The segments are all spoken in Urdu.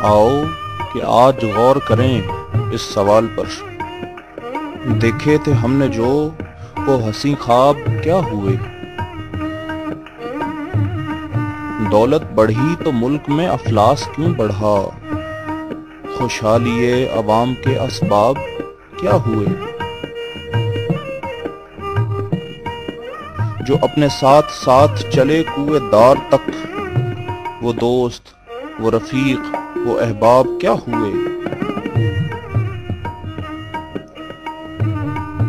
آؤ کہ آج غور کریں اس سوال پر۔ دیکھے تھے ہم نے جو وہ حسین خواب کیا ہوئے؟ دولت بڑھی تو ملک میں افلاس کیوں بڑھا؟ خوشحالی عوام کے اسباب کیا ہوئے؟ جو اپنے ساتھ ساتھ چلے کوئے دار تک، وہ دوست، وہ رفیق، وہ احباب کیا ہوئے؟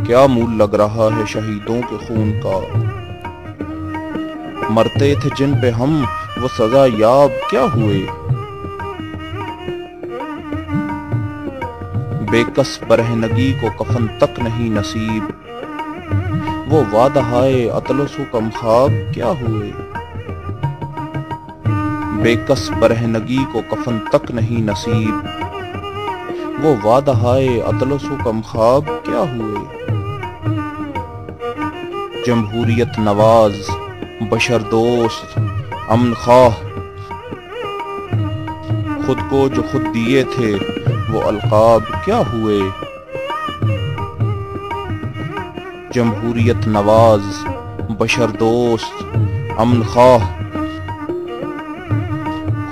کیا مول لگ رہا ہے شہیدوں کے خون کا؟ مرتے تھے جن پہ ہم، وہ سزا یاب کیا ہوئے؟ بے کس برہنگی کو کفن تک نہیں نصیب، وہ وعدہ ہائے اطلس و کم خواب کیا ہوئے؟ بے کس برہنگی کو کفن تک نہیں نصیب، وہ وعدہ ہائے اطلس و کم خواب کیا ہوئے؟ جمہوریت نواز، بشر دوست، امن خواہ، خود کو جو خود دیے تھے وہ القاب کیا ہوئے؟ جمہوریت نواز، بشر دوست، امن خواہ،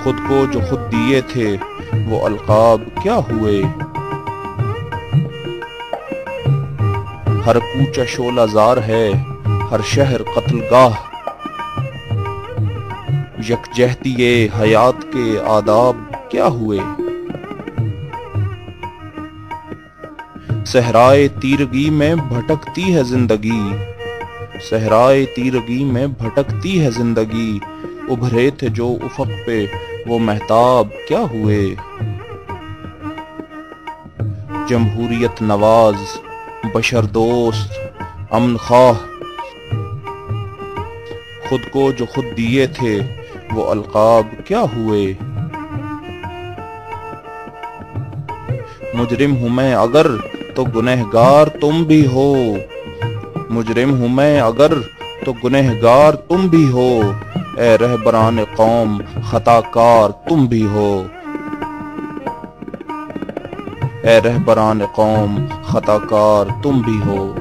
خود کو جو خود دیے تھے وہ القاب کیا ہوئے؟ ہر کوچہ شعلہ زار ہے، ہر شہر قتل گاہ، یکجہتی حیات کے آداب کیا ہوئے؟ صحرائے تیرگی میں بھٹکتی ہے زندگی، صحرائے تیرگی میں بھٹکتی ہے زندگی، ابھرے تھے جو افق پہ وہ مہتاب کیا ہوئے؟ جمہوریت نواز، بشر دوست، امن خواہ، خود کو جو خود دیے تھے وہ القاب کیا ہوئے؟ مجرم ہوں میں اگر تو گنہگار تم بھی ہو، مجرم ہوں میں اگر تو گنہگار تم بھی ہو، اے رہبران قوم خطا کار تم بھی ہو، اے رہبران قوم خطا کار تم بھی ہو۔